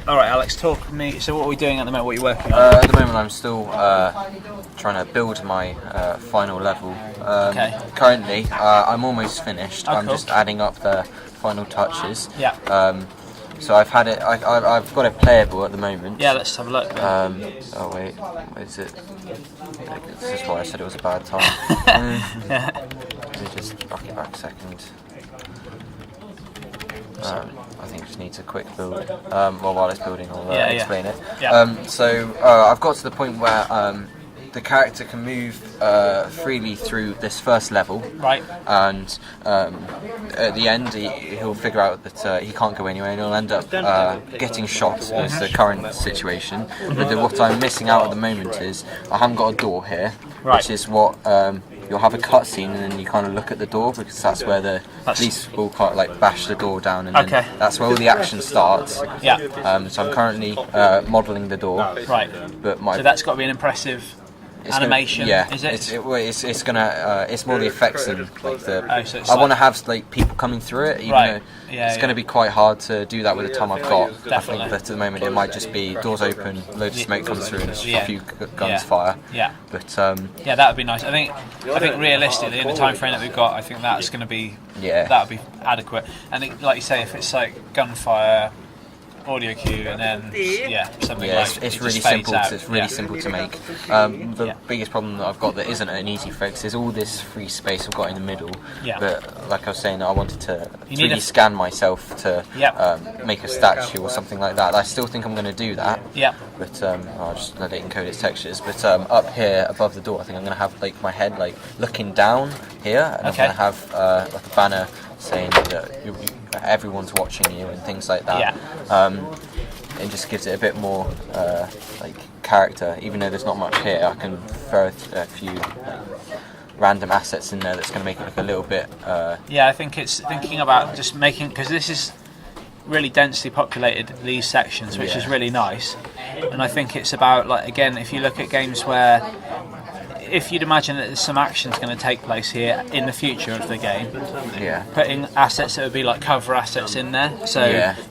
All right, Alex, talk to me. So what are we doing at the moment? What are you working on? At the moment I'm still trying to build my final level. Okay. Currently I'm almost finished. Oh, I'm cool. just adding up the final touches. Yeah. So I've had it. I've got it playable at the moment. Yeah, let's have a look. Oh wait, what is it? This is why I said it was a bad time. Let me just rock it back a second. I think it just needs a quick build. Well, while it's building, I'll explain it. Yeah. So I've got to the point where the character can move freely through this first level. Right. And at the end, he'll figure out that he can't go anywhere, and he'll end up getting shot. As the current situation. But what I'm missing out at the moment is I haven't got a door here, which is what. You'll have a cutscene and then you kind of look at the door because that's where the police will kind of like bash the door down and then that's where all the action starts. Yeah. So I'm currently modelling the door. Right. But so that's got to be an impressive animation. Is it? It's gonna. It's more the effects and like the. So I want to have like people coming through it. Even though it's going to be quite hard to do that with the time I've got. Definitely. I think that at the moment it might just be doors open, loads of smoke comes through, and a few guns fire. Yeah. But yeah, that would be nice. I think realistically, in the time frame that we've got, I think that's going to be that would be adequate. And like you say, if it's like gunfire, audio cue, and then something like it's it really just fades simple. out. It's really simple to make. The biggest problem that I've got that isn't an easy fix is all this free space I've got in the middle. Yeah. But like I was saying, I wanted to need 3D scan myself to Yep. make a statue or something like that. I still think I'm going to do that. Yeah. But I'll just let it encode its textures. But up here above the door, I think I'm going to have like my head like looking down here, and I'm going to have like a banner saying that everyone's watching you and things like that. Yeah. It just gives it a bit more like character. Even though there's not much here, I can throw a few random assets in there that's going to make it look a little bit. Yeah, I think it's thinking about just making, because this is really densely populated, these sections, which is really nice. And I think it's about, like, again, if you look at games where, if you'd imagine that some action's going to take place here in the future of the game, putting assets that would be like cover assets in there. So,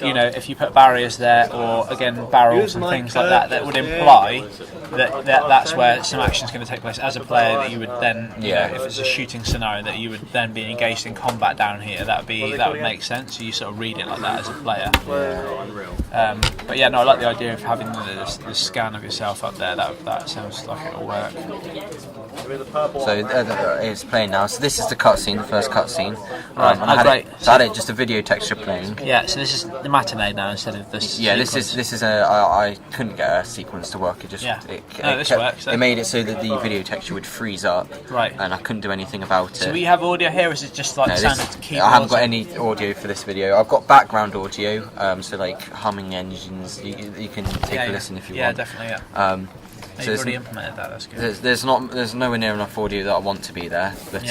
you know, if you put barriers there, or again barrels and things like that, that would imply that's where some action's going to take place as a player. That you would then, you know, if it's a shooting scenario, that you would then be engaged in combat down here. That would make sense. So you sort of read it like that as a player. But yeah, no, I like the idea of having the scan of yourself up there. That sounds like it'll work. So it's playing now. So this is the cutscene, the first cutscene. Right. I had it just a video texture playing. Yeah. So this is the matinee now instead of this. Yeah. Sequence. This is I couldn't get a sequence to work. It just this works. It made it so that the video texture would freeze up. Right. And I couldn't do anything about it. So we have audio here. Or is it just like standard keyboards? I haven't got any audio for this video. I've got background audio. So like humming engines. You can take a listen if you want. Yeah, definitely. Yeah. So you've already implemented that. That's good. There's nowhere near enough audio that I want to be there, but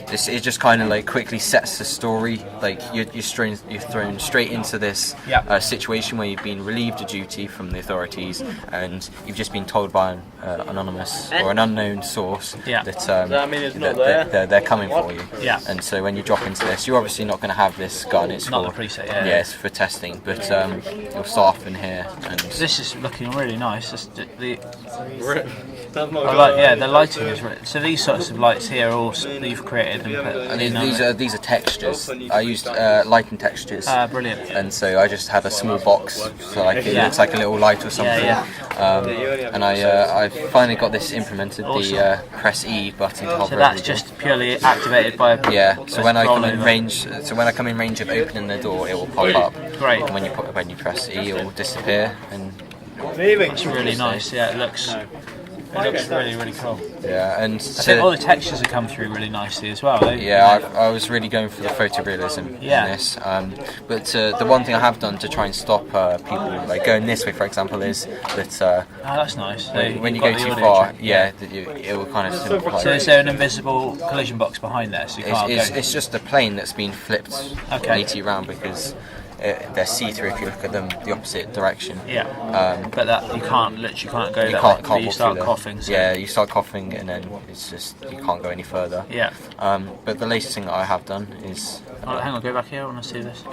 it just kind of like quickly sets the story. Like you're thrown straight into this situation where you've been relieved of duty from the authorities, and you've just been told by an anonymous or an unknown source that they're coming for you. Yeah. And so when you drop into this, you're obviously not going to have this gun. It's not for the preset. it's for testing, but you'll start off in here. And this is looking really nice. The lighting is really, so these sorts of lights here are all that you've created and put these are textures. I used lighting textures. Brilliant. And so I just had a small box, so like it looks like a little light or something. And I finally got this implemented. Awesome. The press E button to hover. So that's just purely activated by. So when I come in range, of opening the door, it will pop up. Great. And when you press E, it will disappear. And it's really nice. Yeah, it looks really, really cool. Yeah, and I think all the textures have come through really nicely as well. I was really going for the photorealism in this. But the one thing I have done to try and stop people like going this way, for example, is that. That's nice. When you go too far, it will kind of simplify. So is there an invisible collision box behind there? So you can't it's just a plane that's been flipped 80 around because. they're see-through if you look at them the opposite direction. Yeah. But that you can't go You that can't way. You walk start through there. coughing. So. Yeah, you start coughing, and then it's just you can't go any further. Yeah. But the latest thing that I have done is. Oh, hang on, go back here. I want to see this.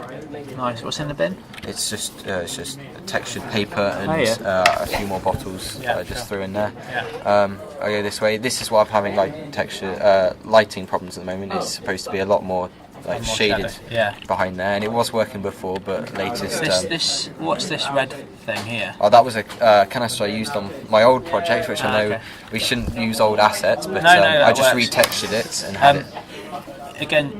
Nice. What's in the bin? It's just textured paper and a few more bottles that I just threw in there. Yeah. I go this way. This is why I'm having lighting problems at the moment. It's supposed to be a lot more like More shaded shadow. behind there, and it was working before, but latest. What's this red thing here? Oh, that was a canister I used on my old project, which I know we shouldn't use old assets, but I just retextured it and had it. Again,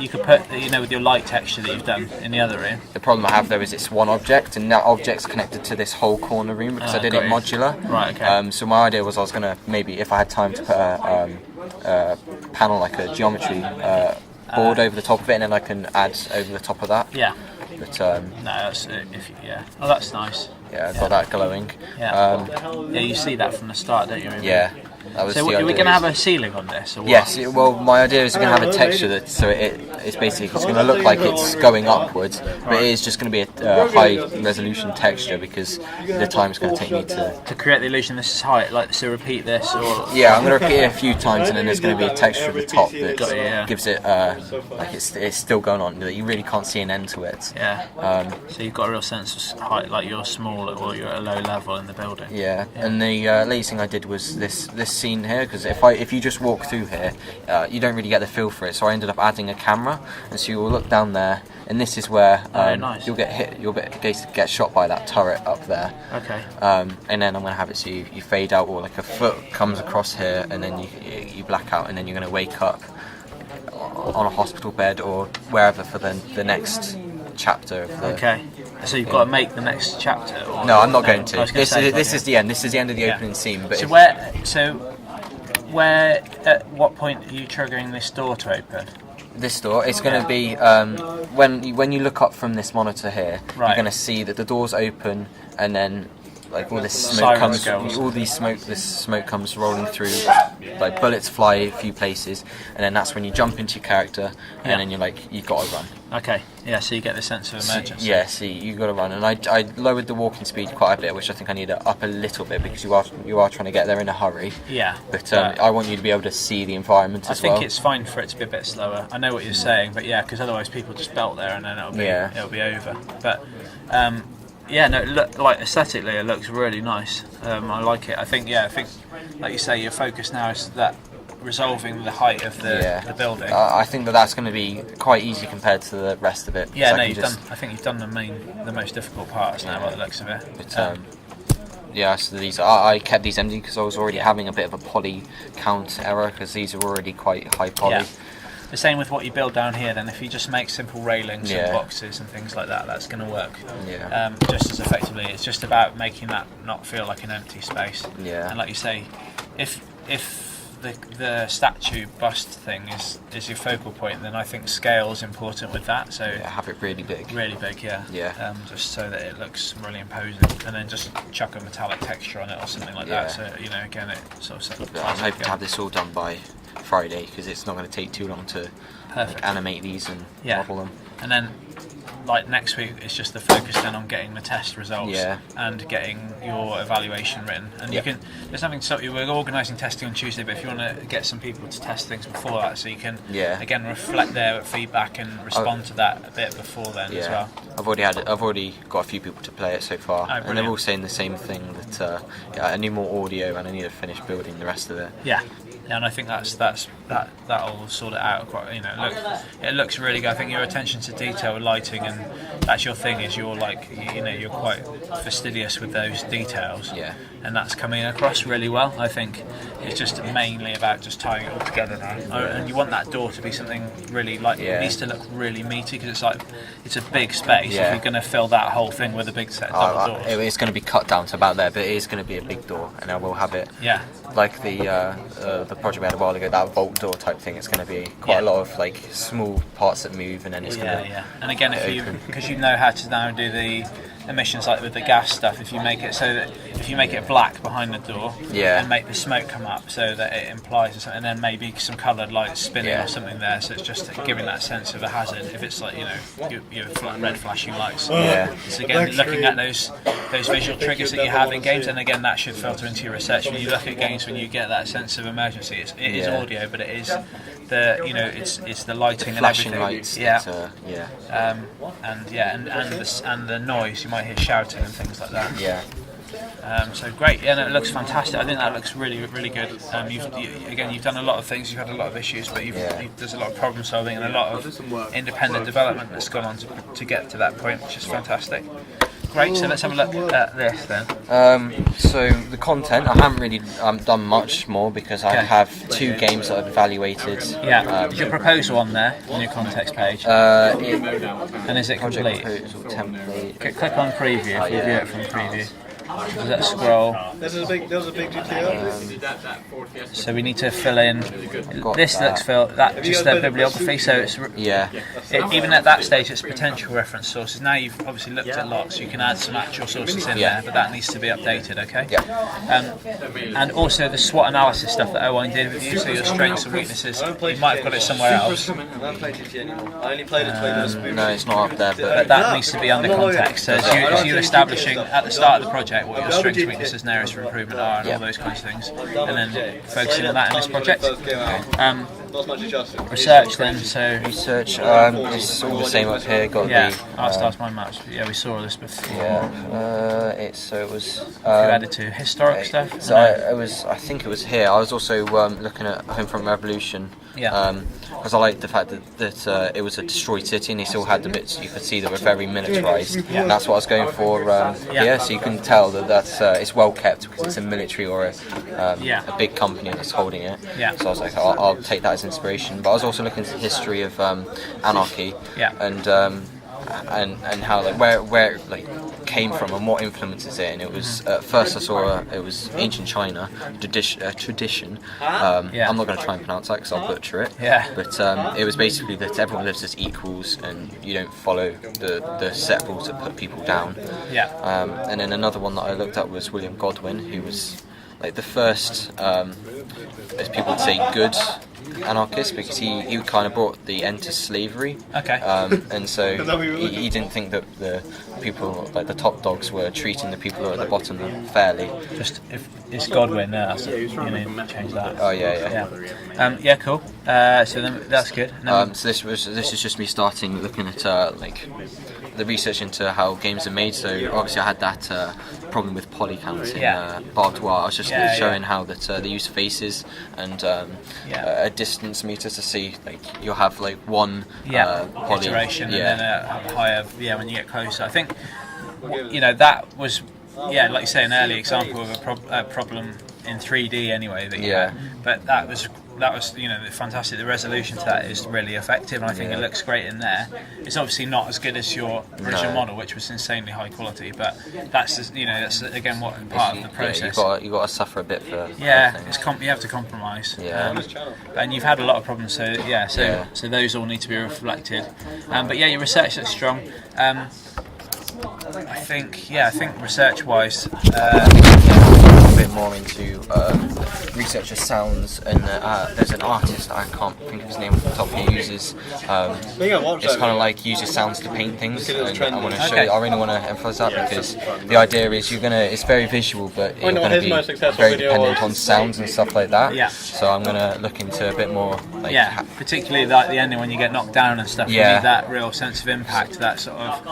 you could put, with your light texture that you've done in the other room. The problem I have though is it's one object, and that object's connected to this whole corner room because I did it modular. Right. Okay. So my idea was I was gonna maybe, if I had time, to put a panel, like a geometry board over the top of it, and then I can add over the top of that. Yeah. But no, that's Oh, that's nice. yeah, I got that glowing. Yeah. You see that from the start, don't you? Yeah. That was So the are we idea. going to have a ceiling on this? Or what? Yes, well, my idea is we're going to have a texture it's basically going to look like it's going upwards, but it is just going to be a high resolution texture because the time it's going to take me to create the illusion this is high. Like, so repeat this, or yeah, I'm going to repeat it a few times, and then there's going to be a texture at the top that gives it like it's still going on. That you really can't see an end to it. Yeah. So you've got a real sense of height, like you're small or you're at a low level in the building. Yeah. And the latest thing I did was this scene here, because if you just walk through here, you don't really get the feel for it. So I ended up adding a camera, and so you will look down there, and this is where nice. you'll get hit. You'll get shot by that turret up there. Okay. And then I'm going to have it so you fade out, or like a foot comes across here, and then you black out, and then you're going to wake up on a hospital bed or wherever for the next chapter of the. Okay. So you've got to make the next chapter. Or no, I'm not going to. This is is the end. This is the end of the opening scene. But where at what point are you triggering this door to open? This door, it's going to be when you look up from this monitor here, you're going to see that the door's open, and then like all this smoke this smoke comes rolling through, like bullets fly a few places, and then that's when you jump into your character, and then you've got to run. Okay, so you get the sense of emergency. You've got to run, and I lowered the walking speed quite a bit, which I think I need to up a little bit because you are trying to get there in a hurry. Yeah. But I want you to be able to see the environment as well. I think it's fine for it to be a bit slower. I know what you're saying, but because otherwise people just belt there and then it'll be over. But like aesthetically, it looks really nice. I like it. I think, like you say, your focus now is that resolving the height of the building. I think that's going to be quite easy compared to the rest of it. Yeah, I think you've done the most difficult parts now, by the looks of it. But, so these I kept these empty because I was already having a bit of a poly count error because these are already quite high poly. Yeah. The same with what you build down here. Then, if you just make simple railings and boxes and things like that, that's going to work just as effectively. It's just about making that not feel like an empty space. Yeah. And like you say, if the statue bust thing is your focal point, then I think scale is important with that. So have it really big. Really big, yeah. Yeah. Just so that it looks really imposing, and then just chuck a metallic texture on it or something like that. So again, it sort of. I'm hoping to have this all done by Friday because it's not going to take too long to animate these and model them. And then, like next week, it's just the focus then on getting the test results and getting your evaluation written. And you can. There's nothing to stop you. We're organising testing on Tuesday, but if you want to get some people to test things before that, so you can again reflect their feedback and respond to that a bit before then as well. I've already got a few people to play it so far, and they're all saying the same thing that I need more audio and I need to finish building the rest of it. Yeah, and I think that'll sort it out quite. It looks really good. I think your attention to detail, lighting, and that's your thing. Is you're you're quite fastidious with those details. Yeah. And that's coming across really well. I think it's just mainly about just tying it all together now. And you want that door to be something really it needs to look really meaty because it's a big space. Yeah. If you're going to fill that whole thing with a big set of double doors. It's going to be cut down to about there, but it is going to be a big door, and I will have it. Yeah. like the project we had a while ago, that vault door type thing. It's going to be quite a lot of like small parts that move, and then it's going to And again, because you know how to now do the emissions like with the gas stuff, if you make it so that if you make it black behind the door and make the smoke come up so that it implies something, and then maybe some coloured lights spinning or something there, so it's just giving that sense of a hazard. If it's like your red flashing lights, so again looking at those visual triggers that you have in games, and again that should filter into your research when you look at games, when you get that sense of emergency. It is audio, but it is it's the lighting and everything. Lights and the noise. You might hear shouting and things like that. So great. No, it looks fantastic. I think that looks really, really good. You've done a lot of things. You've had a lot of issues, but there's a lot of problem solving and a lot of independent development that's gone on to get to that point, which is fantastic. Great, so let's have a look at this then. So the content, I haven't really done much more because I have 2 games that I've evaluated. Is your proposal on there, on your context page? And is it complete? Proposal template. Click on preview if you view it from preview. Does that scroll? There was a big GTO. So we need to fill in. This looks filled. That just the bibliography. So it's even at that stage, it's potential reference sources. Now you've obviously looked at lots, so you can add some actual sources in there, but that needs to be updated. Okay. And also the SWOT analysis stuff that Owen did with you. So your strengths and weaknesses. You might have got it somewhere else. I haven't played GT anymore. I only played it No, it's not up there, but that needs to be under context. So as you're establishing at the start of the project what your strengths, weaknesses, and areas for improvement are, and all those kinds of things, and then focusing on that in this project. Research then. So research. It's all the same up here. Got the Art Stars Mind Maps. Yeah, we saw this before. It was. You added to historic stuff. So I think it was here. I was also looking at Homefront Revolution. Because I liked the fact that it was a destroyed city and they still had the bits you could see that were very militarised. And that's what I was going for here. So you can tell that it's well kept because it's a military or a big company that's holding it. So I was like, I'll take that as inspiration. But I was also looking into the history of anarchy and how like where it like came from and what influences it. And it was at first I saw it was ancient China tradition. I'm not going to try and pronounce that because I'll butcher it. But it was basically that everyone lives as equals and you don't follow the set rules that put people down. And then another one that I looked at was William Godwin, who was like the first, as people would say, good anarchist, because he kind of brought the end to slavery. And so he didn't think that the people, like the top dogs, were treating the people at the bottom fairly. Just if it's Godwin, so you need to change that. Cool. So then that's good. So this is just me starting looking at like the research into how games are made. So obviously I had that problem with poly count in Bardois. I was just showing how that they use faces and a distance meter to see, like you'll have like one poly iteration and then a higher when you get closer. I think that was like you say, an early example of a problem in 3D anyway that you had. But that was fantastic. The resolution to that is really effective, and I think it looks great in there. It's obviously not as good as your original model, which was insanely high quality, but that's just, that's again what part of the process. You got to suffer a bit for. You have to compromise. And you've had a lot of problems, so those all need to be reflected. But your research looks strong. I think research-wise, a bit more into research of sounds, and there's an artist, I can't think of his name off the top, he uses it's kind of like uses sounds to paint things, and I want to show I really want to emphasize that, because the idea is it's very visual, but you're going to be very dependent on sounds and stuff like that. So I'm going to look into a bit more particularly like the ending when you get knocked down and stuff. You need that real sense of impact, that sort of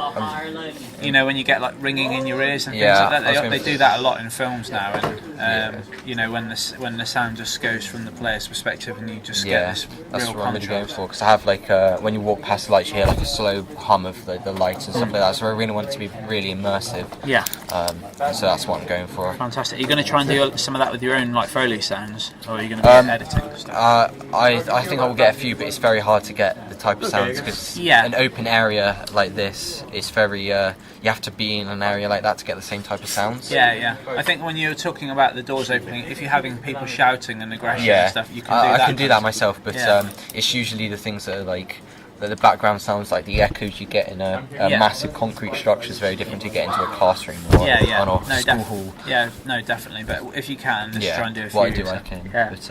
when you get like ringing in your ears and things like that. They do that a lot in films now, and when the sound just goes from the player's perspective and you just get this that's real what I'm really going contrast. for, because I have like when you walk past the lights you hear like a slow hum of the lights and stuff like that, so I really want it to be really immersive. So that's what I'm going for. Fantastic. Are you going to try and do some of that with your own like Foley sounds, or are you going to be editing stuff? I think I will get a few, but it's very hard to get the type of sounds because an open area like this is very. You have to be in an area like that to get the same type of sounds. Yeah. I think when you're talking about the doors opening, if you're having people shouting and aggression and stuff, you can do that. I can do that myself, but it's usually the things that are like. The background sounds like the echoes you get in a massive concrete structure is very different to get into a classroom or on a school hall. Yeah, no, definitely. But if you can, just try and do a few. What I do, I can. Yeah. But,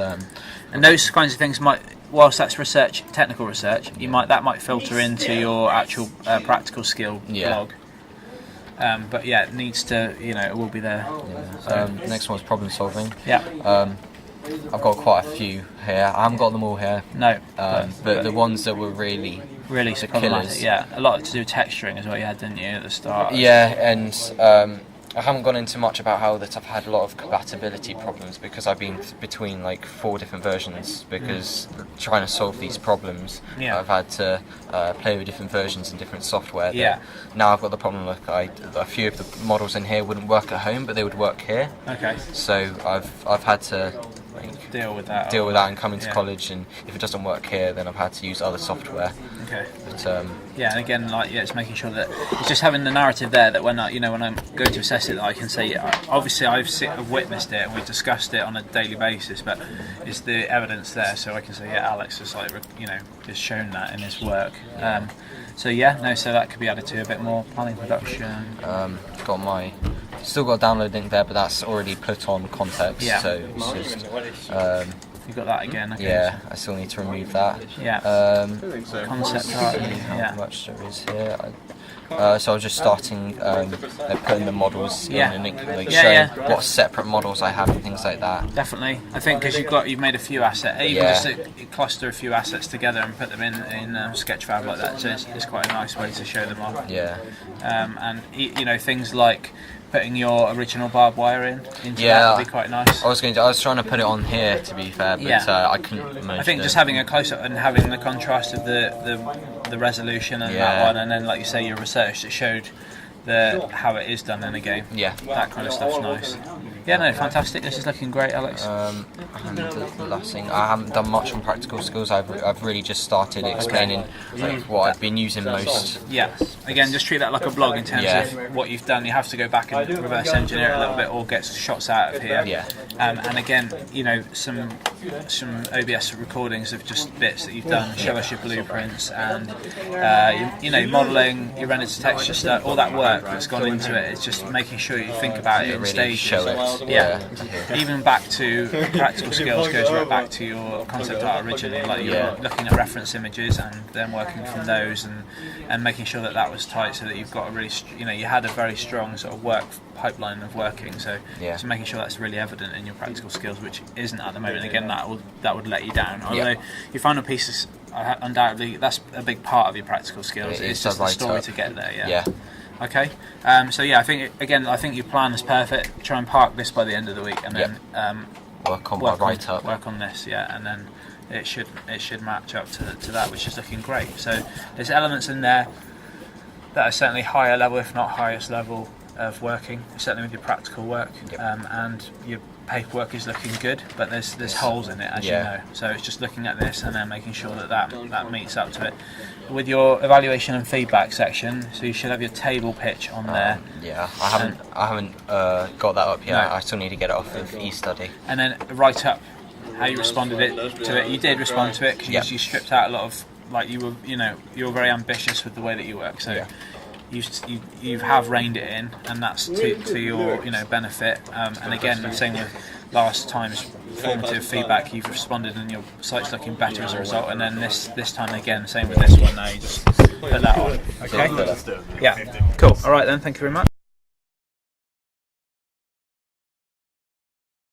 and those kinds of things might, whilst that's research, technical research, that might filter into your actual practical skill blog. But it needs to, it will be there. Yeah. So. Next one is problem solving. Yeah. I've got quite a few here. I haven't got them all here. No. But the ones that were really problematic. Yeah, a lot to do with texturing is what you had, didn't you, at the start? Yeah, and I haven't gone into much about how that I've had a lot of compatibility problems because I've been between like 4 different versions because trying to solve these problems I've had to play with different versions and different software. Now I've got the problem a few of the models in here wouldn't work at home but they would work here. Okay. So I've had to deal with that and come into college, and if it doesn't work here then I've had to use other software. Okay. But, and again, it's making sure that it's just having the narrative there that when I'm going to assess it, that I can say, obviously I've witnessed it and we've discussed it on a daily basis, but is the evidence there so I can say, Alex has just shown that in his work. So that could be added to a bit more planning production. Still got a download link there, but that's already put on context. Yeah. So it's just. You've got that again. Okay. Yeah, I still need to remove that. Yeah. Concept art. How much there is here? So I was just starting putting the models in and showing what separate models I have and things like that. Definitely, I think because you've made a few assets, even just cluster a few assets together and put them in Sketchfab like that. So it's quite a nice way to show them off. Yeah. And things like putting your original barbed wire into that would be quite nice. I was trying to put it on here to be fair, but I couldn't. I think just having a close up and having the contrast of the resolution and that one, and then like you say your research that showed how it is done in a game. Yeah, that kind of stuff's nice. Yeah, no, fantastic. This is looking great, Alex. And the last thing, I haven't done much on practical skills. I've really just started explaining what I've been using most. Yeah, again, just treat that like a blog in terms of what you've done. You have to go back and reverse engineer it a little bit, or get shots out of here. Yeah. And again, some OBS recordings of just bits that you've done. Show us your blueprints and modelling, your rendered to texture stuff, all that work that's gone into it. It's just making sure you think about it in really stages. Show it. Even back to practical skills goes right back to your concept art originally. Like you're looking at reference images and then working from those and making sure that was tight, so that you've got a really you had a very strong sort of work pipeline of working. So making sure that's really evident in your practical skills, which isn't at the moment. Again, that would let you down. Although your final pieces, undoubtedly, that's a big part of your practical skills. It's just the story to get there. Yeah. Okay. I think your plan is perfect. Try and park this by the end of the week, and then work on my write-up. Work on this, and then it should match up to that, which is looking great. So there's elements in there that are certainly higher level, if not highest level, of working. Certainly with your practical work, and your paperwork is looking good, but there's holes in it, as you know. So it's just looking at this and then making sure that meets up to it. With your evaluation and feedback section, so you should have your table pitch on there. I haven't got that up yet. No. I still need to get it off of eStudy. And then write up how you responded to it. You did respond to it because you stripped out a lot of, like, you were very ambitious with the way that you work. So you have reined it in, and that's to your benefit. And again, the same with last time's formative feedback. You've responded, and your site's looking better as a result. And then this time again, same with this one. Now you just put that on. Okay. Yeah. Cool. All right then. Thank you very much.